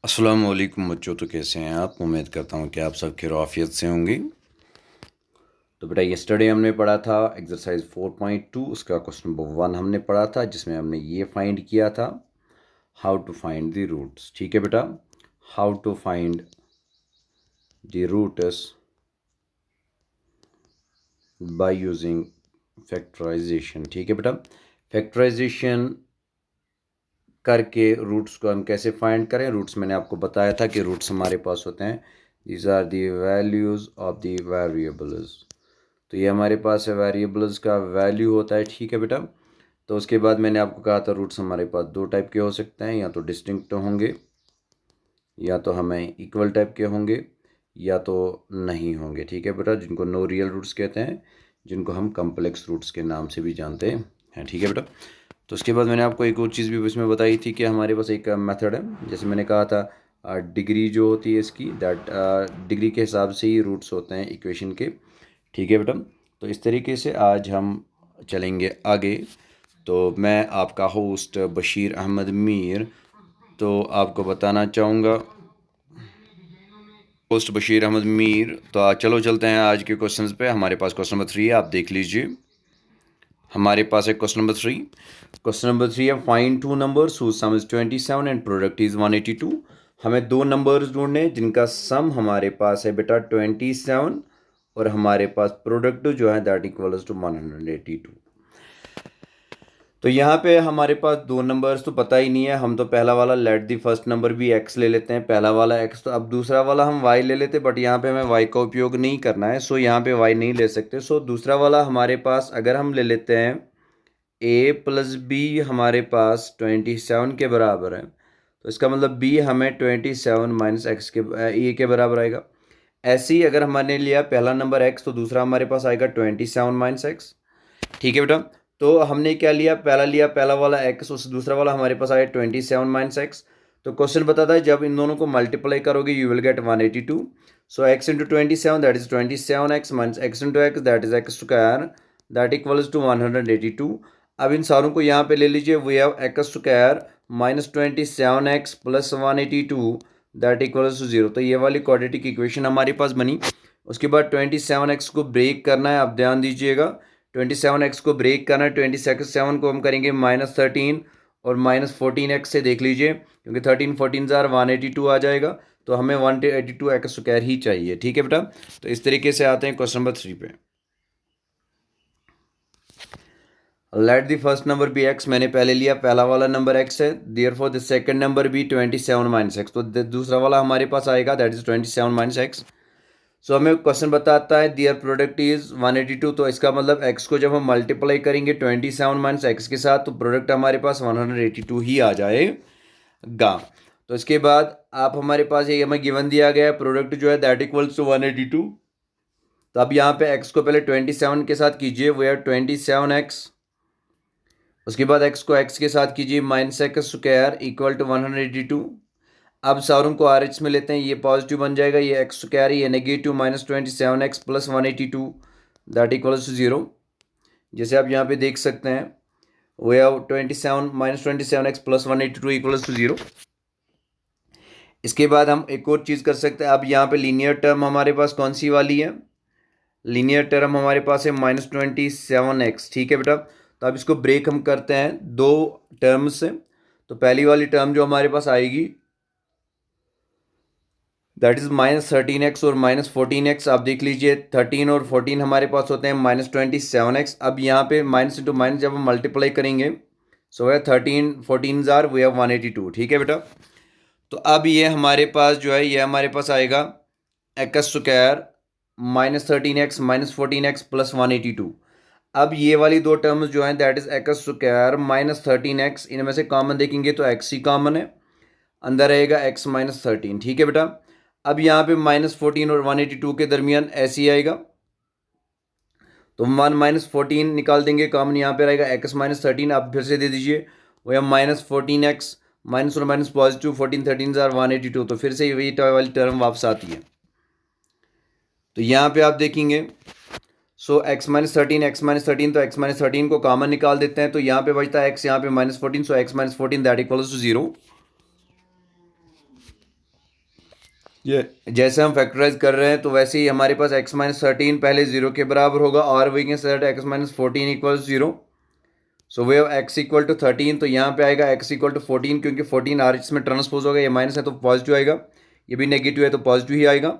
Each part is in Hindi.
अस्सलाम वालेकुम बच्चों। तो कैसे हैं आप? उम्मीद करता हूँ कि आप सब खैरियत से होंगे। तो बेटा यस्टरडे हमने पढ़ा था एक्सरसाइज 4.2, उसका क्वेश्चन नंबर 1 हमने पढ़ा था, जिसमें हमने ये फाइंड किया था how to find the roots. ठीक है बेटा, how to find the roots by using factorisation. ठीक है बेटा, फैक्टराइजेशन करके रूट्स को हम कैसे फाइंड करें। रूट्स मैंने आपको बताया था कि रूट्स हमारे पास होते हैं, these are the values of the variables. तो ये हमारे पास है वेरिएबल्स का वैल्यू होता है। ठीक है बेटा, तो उसके बाद मैंने आपको कहा था रूट्स हमारे पास दो टाइप के हो सकते हैं, या तो डिस्टिंक्ट होंगे या तो हमें इक्वल टाइप के होंगे या तो नहीं होंगे। ठीक है बेटा, जिनको नो रियल रूट्स कहते हैं, जिनको हम कम्प्लेक्स रूट्स के नाम से भी जानते हैं। ठीक है बेटा, तो उसके बाद मैंने आपको एक और चीज़ भी इसमें बताई थी कि हमारे पास एक मेथड है, जैसे मैंने कहा था डिग्री जो होती है इसकी, दैट डिग्री के हिसाब से ही रूट्स होते हैं इक्वेशन के। ठीक है बेटा, तो इस तरीके से आज हम चलेंगे आगे। तो मैं आपका होस्ट बशीर अहमद मीर, तो आपको बताना चाहूँगा, होस्ट बशीर अहमद मीर। तो चलो चलते हैं आज के क्वेश्चंस पे। हमारे पास क्वेश्चन नंबर 3 है, आप देख लीजिए। हमारे पास है क्वेश्चन नंबर 3। क्वेश्चन नंबर 3 है find two numbers whose sum is 27 and product is 182। हमें दो नंबर्स ढूंढने हैं जिनका सम हमारे पास है बेटा 27 और हमारे पास प्रोडक्ट जो है दैट इक्वल्स टू 182। तो यहाँ पे हमारे पास दो नंबर्स तो पता ही नहीं है, हम तो पहला वाला लेट दी फर्स्ट नंबर भी x ले लेते हैं, पहला वाला x। तो अब दूसरा वाला हम y ले लेते, बट यहाँ पे हमें y का उपयोग नहीं करना है, सो यहाँ पे y नहीं ले सकते। सो दूसरा वाला हमारे पास अगर हम ले लेते हैं a प्लस बी, हमारे पास 27 के बराबर है, तो इसका मतलब b हमें 27 माइनस एक्स के a के बराबर आएगा। ऐसे ही अगर हमने लिया पहला नंबर x, तो दूसरा हमारे पास आएगा 27 माइनस एक्स। ठीक है बेटा, तो हमने क्या लिया पहला वाला x, उस दूसरा वाला हमारे पास आया 27 माइनस एक्स। तो क्वेश्चन बताता है जब इन दोनों को मल्टीप्लाई करोगे you will get 182। So x into 27 that is 27x minus x into x that is x square that equals to 182। अब इन सारों को यहाँ पे ले लीजिए, we have x square minus 27x plus 182 that equals to 0। तो ये वाली क्वाड्रेटिक इक्वेशन हमारे पास बनी। उसके बाद 27x को ब्रेक करना है, आप ध्यान दीजिएगा। 27x को ब्रेक करना है, 27 को हम करेंगे -13 और -14x से देख लीजिए, क्योंकि 13 14 जार 182 आ जाएगा, तो हमें 182x² ही चाहिए। ठीक है बेटा, तो इस तरीके से आते हैं क्वेश्चन नंबर 3 पे। Let the first number be x, मैंने पहले लिया पहला वाला नंबर x है, therefore the second number be 27 minus x. तो दूसरा वाला हमारे पास आएगा that is 27 minus x. So हमें क्वेश्चन बताता है दियर प्रोडक्ट इज 182, तो इसका मतलब x को जब हम मल्टीप्लाई करेंगे 27 माइनस एक्स के साथ, तो प्रोडक्ट हमारे पास 182 ही आ जाएगा। तो इसके बाद आप हमारे पास ये हमें गिवन दिया गया है प्रोडक्ट जो है दैट इक्वल्स टू 182। तो अब यहाँ पे x को पहले 27 के साथ कीजिए, वो है 27x। उसके बाद x को x के साथ कीजिए minus x square equal to 182। अब सारों को आर एच में लेते हैं, ये पॉजिटिव बन जाएगा, ये एक्स स्क्वायर, ये negative -27x plus 182 that equals to 0। जैसे आप यहाँ पे देख सकते हैं, we have 27 -27x plus 182 equals to 0। इसके बाद हम एक और चीज़ कर सकते हैं, अब यहाँ पे लीनियर टर्म हमारे पास कौन सी वाली है, लीनियर टर्म हमारे पास है -27x। ठीक है बेटा, तो अब इसको ब्रेक हम करते हैं दो टर्म से। तो पहली वाली टर्म जो हमारे पास आएगी दैट इज -13x और -14x। आप देख लीजिए 13 और 14 हमारे पास होते हैं -27x। अब यहाँ पे माइनस इंटू माइनस जब हम मल्टीप्लाई करेंगे, सो है 13 14 जार वी हैव 182। ठीक है बेटा, तो अब ये हमारे पास जो है ये हमारे पास आएगा x square -13x -14x plus 182। अब ये वाली दो टर्म्स जो हैं that is x square -13x, इनमें से कॉमन देखेंगे तो एक्स ही कॉमन है, अंदर रहेगा x -13। ठीक है बेटा, अब यहाँ पे -14 और 182 के दरमियान ऐसे ही आएगा, तो 1 -14 निकाल देंगे, कॉमन यहाँ पे रहेगा x -13। आप फिर से दे दीजिए, वो है -14x माइनस और माइनस पॉजिटिव 14 13 जार 182, तो फिर से वही वाली टर्म वापस आती है। तो यहाँ पे आप देखेंगे, सो x -13 तो x -13 को कॉमन निकाल देते हैं, तो यहाँ पे बचता है x, यहाँ पे -14, सो x -14 दैट इक्वल्स टू 0। जैसे हम फैक्टराइज कर रहे हैं तो वैसे ही हमारे पास x माइनस 13 पहले 0 के बराबर होगा और we can say that x minus 14 equal 0. So we have x equal to 13. तो यहाँ पे आएगा x इक्वल टू 14 क्योंकि 14 आर इसमें ट्रांसपोज होगा. ये माइनस है तो पॉजिटिव आएगा, ये भी नेगेटिव है तो पॉजिटिव ही आएगा.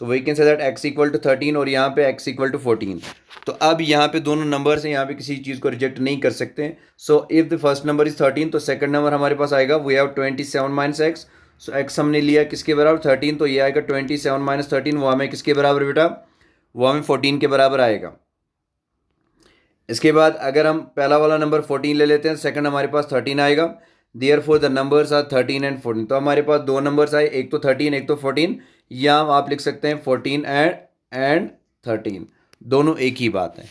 So we can say that x equal to 13 और यहाँ पे x इक्वल टू 14. तो अब यहाँ पे दोनों नंबर्स हैं, यहाँ पे किसी चीज़ को रिजेक्ट नहीं कर सकते. So if the first number is 13 तो सेकंड नंबर हमारे पास आएगा we have 27 minus x. So x हमने लिया किसके बराबर 13, तो ये आएगा 27 माइनस 13. वो हमें किसके बराबर बेटा, वो हमें 14 के बराबर आएगा. इसके बाद अगर हम पहला वाला नंबर 14 ले लेते हैं, सेकंड हमारे पास 13 आएगा. Therefore the numbers are 13 and 14. तो हमारे पास दो नंबर्स आए, एक तो 13 एक तो 14. या आप लिख सकते हैं 14 एंड 13, दोनों एक ही बात है.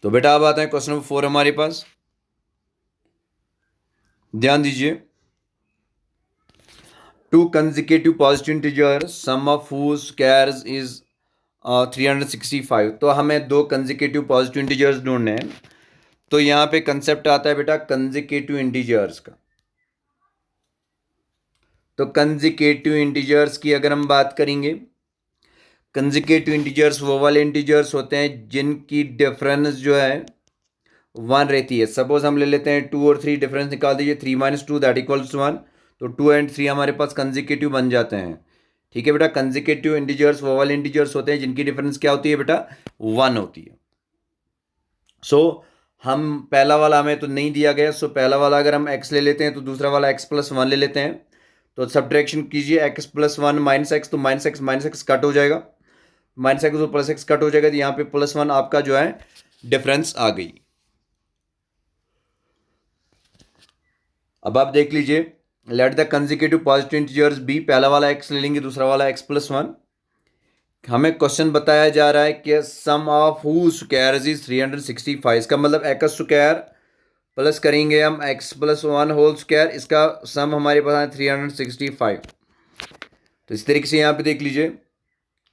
तो बेटा अब आता है क्वेश्चन नंबर 4 हमारे पास. ध्यान दीजिए. Two consecutive positive integers sum of whose squares is 365. तो हमें दो कंसेक्यूटिव पॉजिटिव इंटीजर्स ढूंढने हैं. तो यहाँ पे कंसेप्ट आता है बेटा कंसेक्यूटिव इंटीजर्स का. तो कंसेक्यूटिव इंटीजर्स की अगर हम बात करेंगे, कंसेक्यूटिव इंटीजर्स वो वाले इंटीजर्स होते हैं जिनकी डिफरेंस जो है 1 रहती है. सपोज हम ले लेते हैं 2 और 3, डिफरेंस निकाल दीजिए. 3 माइनस 2 दैट इक्वल्स 1. तो 2 एंड 3 हमारे पास कंसेक्यूटिव बन जाते हैं. ठीक है बेटा, कंसेक्यूटिव इंटीजर्स वो वाले इंटीजर्स होते हैं जिनकी डिफरेंस क्या होती है बेटा, 1 होती है. सो हम पहला वाला हमें तो नहीं दिया गया. सो पहला वाला अगर हम x ले लेते हैं तो दूसरा वाला x प्लस 1 ले लेते हैं. तो सब्ट्रैक्शन कीजिए x प्लस 1 माइनस एक्स, तो माइनस एक्स कट हो जाएगा. माइनस एक्स और प्लस एक्स कट हो जाएगा. तो यहाँ पे प्लस 1 आपका जो है डिफरेंस आ गई. अब आप देख लीजिए, let the consecutive positive integers be. पहला वाला x ले लेंगे, दूसरा वाला x प्लस 1. हमें क्वेश्चन बताया जा रहा है कि सम ऑफ हु स्क्वायर इज 365. इसका मतलब एक्स स्क्वायर प्लस करेंगे हम x प्लस 1 होल स्क्वायर, इसका सम हमारे पास है 365. तो इस तरीके से यहाँ पे देख लीजिए,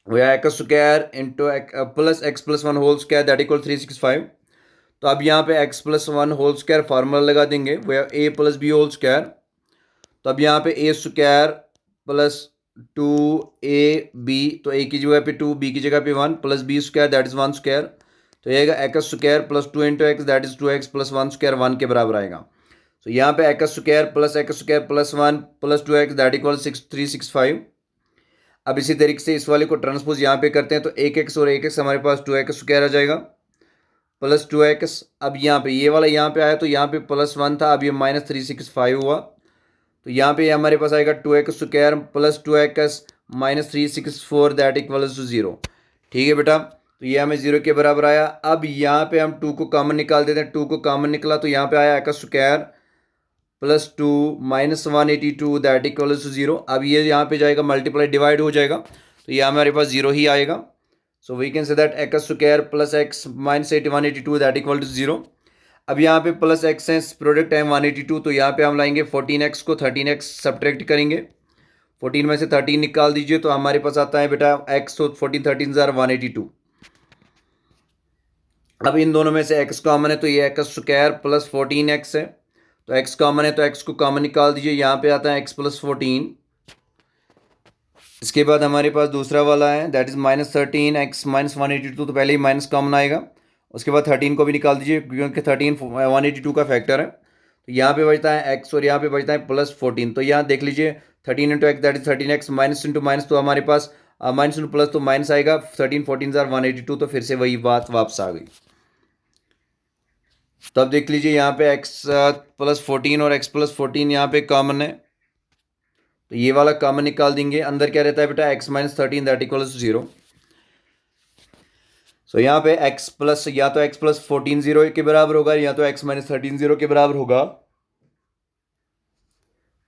वो x square into plus x plus 1 whole square that equal 365. तो अब यहाँ पे x plus 1 whole square formula लगा देंगे, वो a plus b whole square. तो अब यहाँ पे a स्क्वायर प्लस 2ab, तो a की जगह पे 2, b की जगह पे 1, plus b square that is 1 square. तो ये आएगा x square plus 2 into x that is 2x plus 1 square 1 के बराबर आएगा. तो यहाँ पे x square plus 1 plus 2x that equal 365. अब इसी तरीके से इस वाले को ट्रांसपोज यहाँ पे करते हैं, तो 1x और 1x हमारे पास 2x स्क्वायर आ जाएगा प्लस 2x. अब यहाँ पे ये वाला यहाँ पे आया तो यहाँ पे प्लस 1 था, अब ये माइनस 365 हुआ. तो यहाँ पे हमारे पास आएगा 2x square plus 2x minus 364 that equals to 0. ठीक है बेटा, तो ये हमें 0 के बराबर आया. अब यहाँ पे हम 2 को कॉमन निकाल देते हैं. 2 को कॉमन निकला तो यहाँ पे आया x square plus 2 minus 182 that equals to 0. अब ये यहाँ पे जाएगा मल्टीप्लाई डिवाइड हो जाएगा, तो ये हमारे पास 0 ही आएगा. So we can say that x square plus x minus 182 that equal to 0. अब यहाँ पे प्लस एक्स है, प्रोडक्ट है 182. तो यहाँ पे हम लाएंगे 14x को 13x सब्ट्रैक्ट करेंगे. 14 में से 13 निकाल दीजिए तो हमारे पास आता है बेटा x. तो 14 13 जार 182. अब इन दोनों में से x कॉमन है तो ये एक्स स्क्वायर प्लस 14x है. तो x कॉमन है तो x को कॉमन निकाल दीजिए. यहाँ पे आता है x प्लस 14. इसके बाद हमारे पास दूसरा वाला है that is minus 13x minus 182. तो पहले ही माइनस कॉमन आएगा. उसके बाद 13 को भी निकाल दीजिए क्योंकि 13 182 का फैक्टर है. तो यहाँ पे बचता है x और यहाँ पे बचता है प्लस 14. तो यहाँ देख लीजिए 13 into x that is 13x minus into minus, तो हमारे पास माइनस इंटू प्लस तो माइनस आएगा. 13 14 जार 182. तो फिर से वही बात वापस आ गई. तो अब देख लीजिए यहाँ पे x प्लस 14 और x प्लस 14 यहाँ पे कॉमन है, तो ये वाला कॉमन निकाल देंगे. अंदर क्या रहता है बेटा x minus 13 that equals to 0. So यहाँ पे x प्लस या तो x प्लस 14 0 के बराबर होगा या तो x माइनस 13 0 के बराबर होगा.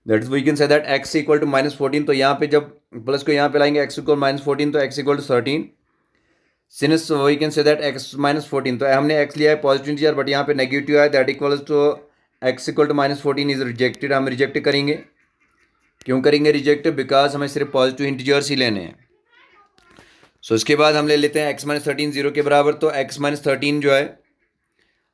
That is we can say that x equal to minus 14. तो यहाँ पे जब प्लस को यहाँ पे लाएंगे x इक्वल माइनस 14 तो x equal to 13. Since we can say that x minus 14. तो हमने x लिया है पॉजिटिव इंटीजर बट यहाँ पे नेगेटिव है that equals to x equal to minus 14 is rejected. हम रिजेक्ट करेंगे. क्यों करेंगे रिजेक्ट? बिकॉज हमें सिर्फ पॉजिटिव इंटीजर्स ही लेने हैं. सो इसके बाद हम ले लेते हैं x माइनस 13 0 के बराबर. तो x माइनस 13 जो है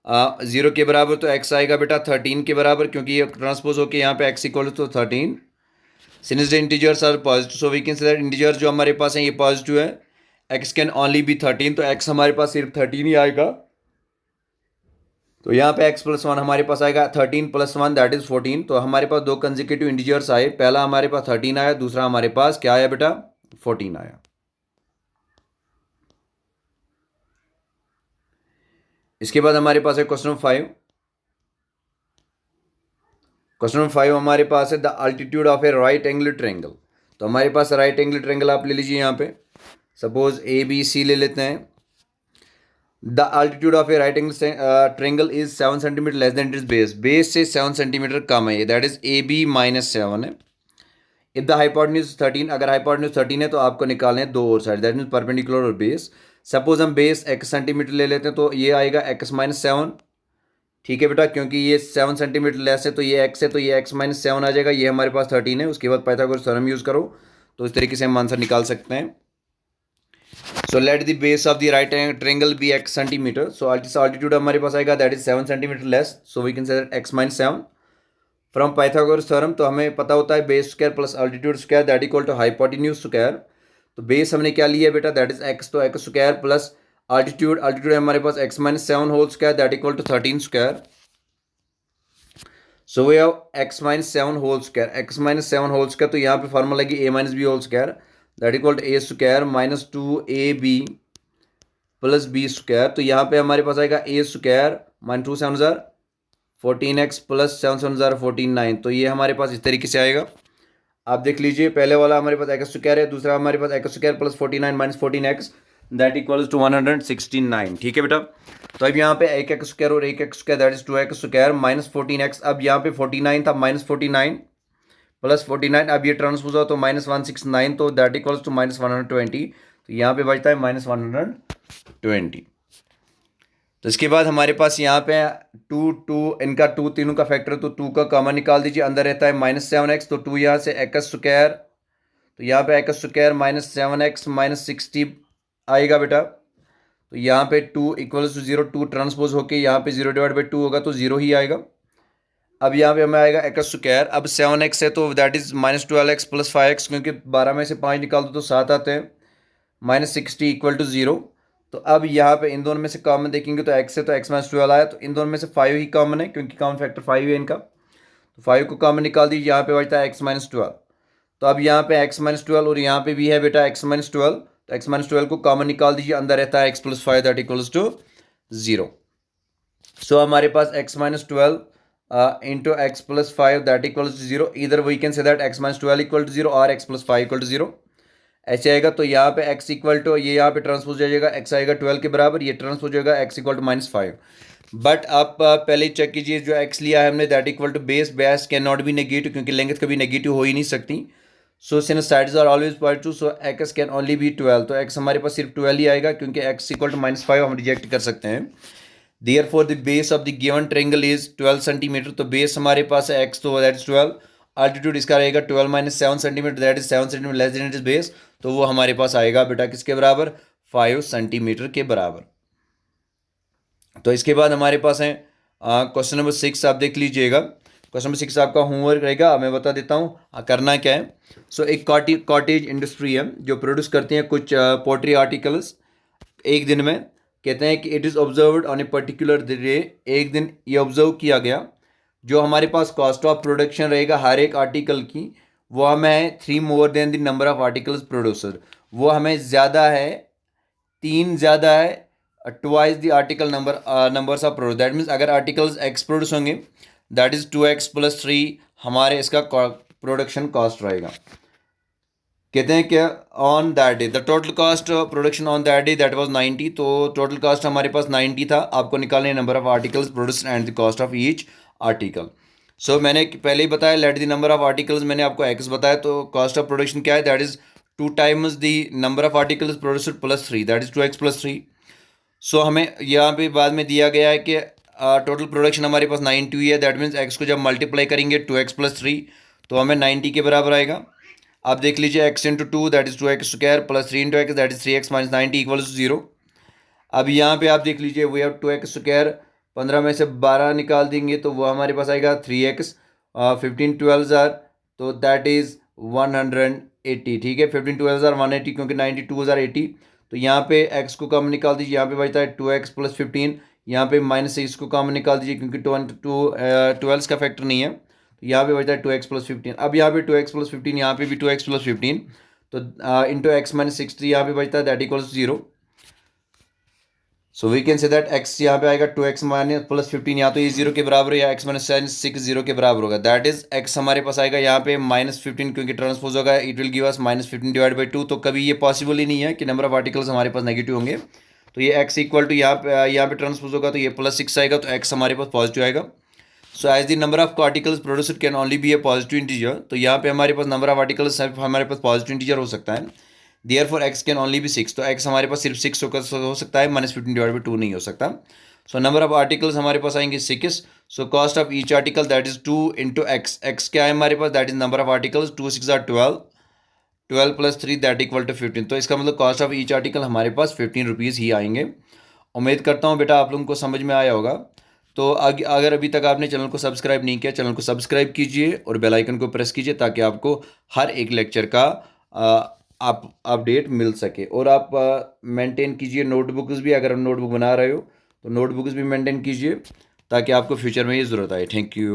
0 के बराबर, तो x आएगा बेटा 13 के बराबर, क्योंकि ये ट्रांसपोज होकर यहाँ पे x equal to 13। Since the integers are positive so we can say that integer जो हमारे पास है ये पॉजिटिव है, x कैन ओनली बी 13, तो x हमारे पास सिर्फ 13 ही आएगा। तो यहाँ पे x प्लस 1 हमारे पास आएगा 13 प्लस 1 दैट इज 14। तो हमारे पास दो कंसेक्यूटिव इंटीजर्स आए, पहला हमारे पास 13 आया, दूसरा हमारे पास क्या आया बेटा 14 आया। इसके बाद हमारे पास है क्वेश्चन नंबर 5। क्वेश्चन नंबर 5 हमारे पास है the altitude of a right angle triangle. तो हमारे पास राइट एंगल ट्रायंगल आप ले लीजिए, यहाँ पे सपोज ए बी सी ले लेते हैं। The altitude of a right angle triangle is 7 centimetre less than its base, base से 7 सेंटीमीटर कम है, that is a b minus 7 है। इफ द हाइपोटेन्यूज 13, अगर हाइपोटेन्यूज 13 है तो आपको निकालने हैं दो और साइड, दैट मीन्स परपेंडिकुलर और बेस। सपोज हम बेस x सेंटीमीटर ले लेते हैं तो ये आएगा x माइनस 7, ठीक है बेटा, क्योंकि ये 7 सेंटीमीटर लेस है तो ये x है, तो ये x माइनस 7 आ जाएगा, ये हमारे पास 13 है। उसके बाद पाइथागोरस थ्योरम यूज़ करो तो इस तरीके से हम आंसर निकाल सकते हैं। So let the base of the right triangle be x centimetre, so altitude हमारे पास आएगा that is 7 centimetre less, so we can say that x minus 7 from Pythagoras theorem. तो हमें पता होता है base square plus altitude square that equal to hypotenuse square. तो बेस हमने क्या लिया बेटा दैट इज x, तो x square plus altitude, altitude हमारे पास x minus 7 whole square that equal to 13 square. So we have x minus 7 whole square, x minus 7 whole square, तो यहाँ पे फॉर्मूला लगी a minus b whole square that equal to a square minus 2ab plus b square. तो यहाँ पे हमारे पास आएगा a स्क्वायर माइनस 2 7 जार 14x प्लस 7 7 जार 14 9, तो ये हमारे पास इस तरीके से आएगा। आप देख लीजिए पहले वाला हमारे पास x स्क्वायर है, दूसरा हमारे पास x square plus 49 minus 14x that equals to 169, ठीक है बेटा। तो अब यहाँ पे एक एक्स स्क्वायर और एक x square that is 2x square minus 14x, अब यहाँ पे 49 था माइनस 49 प्लस 49, अब ये ट्रांसपोज हो तो माइनस 169, तो दैट इक्वल्स टू माइनस 120, तो यहाँ पे बचता है माइनस 120। तो इसके बाद हमारे पास यहाँ पे 2 इनका 2 तीनों का फैक्टर, तो 2 का कॉमन निकाल दीजिए, अंदर रहता है माइनस 7x, तो 2 यहाँ से एक्स स्क्वायर, तो यहाँ पे x square minus 7x minus 60 आएगा बेटा। तो यहाँ पे 2 इक्वल्स टू 0, 2 ट्रांसपोज होके यहाँ पे 0 डिवाइड बाई 2 होगा तो 0 ही आएगा। अब यहाँ पे हमें आएगा एक्स स्क्वायर, अब 7x है तो that is minus 12x plus 5x, क्योंकि 12 में से 5 निकाल दो तो 7 आते हैं, माइनस 60 इक्वल टू 0। तो अब यहाँ पे इन दोनों में से कॉमन देखेंगे तो x है तो x माइनस 12 आया, तो इन दोनों में से 5 ही कॉमन है क्योंकि कॉमन फैक्टर 5 है इनका, तो 5 को कॉमन निकाल दीजिए, यहाँ पे बचता है x माइनस 12। तो अब यहाँ पे x माइनस 12 और यहाँ पे भी है बेटा x माइनस 12, तो x माइनस 12 को कॉमन निकाल दीजिए, अंदर रहता है x plus 5 that equals to 0। So हमारे पास x minus 12 into x plus 5 that equals to 0, इधर we can say that x minus 12 equal to 0 और x प्लस 5 इक्वल टू 0 ऐसे आएगा। तो यहाँ पे x इक्वल टू, ये यहाँ पे ट्रांसपोज हो जाएगा, x आएगा 12 के बराबर, ये ट्रांसपोज हो जाएगा x equal to minus 5। But आप पहले ही चेक कीजिए जो x लिया है हमने that equal to base, base can not be negative क्योंकि लेंथ कभी नेगेटिव हो ही नहीं सकती। So since sides are always positive so x can only be 12, तो x हमारे पास सिर्फ 12 ही आएगा क्योंकि x इक्वल टू माइनस 5 हम रिजेक्ट कर सकते हैं। Therefore the base of the given triangle is 12 centimetre, तो बेस हमारे पास है x, तो दैट इज 12, अल्टीट्यूड इसका रहेगा 12 minus 7 centimetre that is 7 centimetre less then it is base, तो वो हमारे पास आएगा बेटा किसके बराबर 5 सेंटीमीटर के बराबर। तो इसके बाद हमारे पास है क्वेश्चन नंबर 6, आप देख लीजिएगा। क्वेश्चन नंबर 6 आपका होमवर्क रहेगा, मैं बता देता हूँ करना क्या है। सो एक कॉटेज इंडस्ट्री है जो प्रोड्यूस करती है कुछ पोल्ट्री आर्टिकल्स एक दिन में। कहते हैं कि it is observed on a particular day, एक दिन ये ऑब्जर्व किया गया, जो हमारे पास कॉस्ट ऑफ प्रोडक्शन रहेगा हर एक आर्टिकल की वो हमें है 3 more than the number of articles producer, वो हमें ज़्यादा है 3 ज़्यादा है twice the article numbers of produce, that means अगर आर्टिकल्स एक्स प्रोड्यूस होंगे दैट इज़ 2x प्लस 3 हमारे इसका प्रोडक्शन कॉस्ट रहेगा। कहते हैं कि on that day the total cost production on that day that was 90, तो टोटल कॉस्ट हमारे पास 90 था, आपको निकालने number of articles produce and the cost of each article. So मैंने पहले ही बताया let the number of articles, मैंने आपको x बताया, तो कॉस्ट ऑफ प्रोडक्शन क्या है that is 2 times the number of articles produced plus 3 that is 2x plus 3। सो हमें यहाँ पे बाद में दिया गया है कि टोटल प्रोडक्शन हमारे पास 90 हुई है, दैट मीन्स x को जब मल्टीप्लाई करेंगे 2x प्लस 3 तो हमें 90 के बराबर आएगा। आप देख लीजिए x into 2 that is 2x square plus 3 into x that is 3x minus 90 equals to 0। अब यहाँ पे आप देख लीजिए वी हैव 2x स्क्वायर 15 में से 12 निकाल देंगे तो वो हमारे पास आएगा 3x। 15 12 जार तो दैट इज़ 180। ठीक है, 15 12 जार 180 क्योंकि 92 हज़ार 80। तो यहाँ पे x को कम निकाल दीजिए, यहाँ पे बचता है 2x प्लस 15। यहाँ पे -6 को कम निकाल दीजिए क्योंकि 12 का फैक्टर नहीं है, तो यहाँ पे बचता है 2x प्लस 15। अब यहाँ पे 2x प्लस 15, यहाँ पे भी 2x प्लस 15, तो इंटू x माइनस 60 यहाँ पे बचता है, that equals 0। So we can say that x यहाँ पे आएगा 2x माइनस प्लस 15, या तो ये 0 के बराबर है या x माइनस 6 0 के बराबर होगा। दैट इज x हमारे पास आएगा यहाँ पे -15 क्योंकि ट्रांसपोज होगा, it will give us -15 divide by 2। तो कभी ये पॉसिबल ही नहीं है कि नंबर ऑफ आर्टिकल्स हमारे पास नेगेटिव होंगे। तो ये x इक्वल टू यहाँ पे ट्रांसपोज होगा तो ये +6 आएगा, तो x हमारे पास पॉजिटिव आएगा। So as the number of articles produced can only be a positive integer, तो यहाँ पे हमारे पास नंबर ऑफ आर्टिकल्स सिर्फ हमारे पास पॉजिटिव इंटीजर हो सकता है। Therefore x can only be 6, तो x हमारे पास सिर्फ 6 हो सकता है, -15 डिवाइड बाई 2 नहीं हो सकता। सो नंबर ऑफ आर्टिकल्स हमारे पास आएंगे 6। So cost of each article that is 2 into x. X क्या है हमारे पास, that is number of articles, 2 6 are 12, 12 plus 3 that equal to 15। तो इसका मतलब कॉस्ट ऑफ ईच आर्टिकल हमारे पास 15 रुपीज़ ही आएंगे। उम्मीद करता हूँ बेटा आप लोगों को समझ में आया होगा। तो अगर अभी तक आपने चैनल को सब्सक्राइब नहीं किया, चैनल को सब्सक्राइब कीजिए और बेल आइकन को प्रेस कीजिए ताकि आपको हर एक लेक्चर का आप अपडेट मिल सके। और आप मेंटेन कीजिए नोटबुक्स भी, अगर आप नोटबुक बना रहे हो तो नोटबुक्स भी मेंटेन कीजिए ताकि आपको फ्यूचर में ये ज़रूरत आए। Thank you.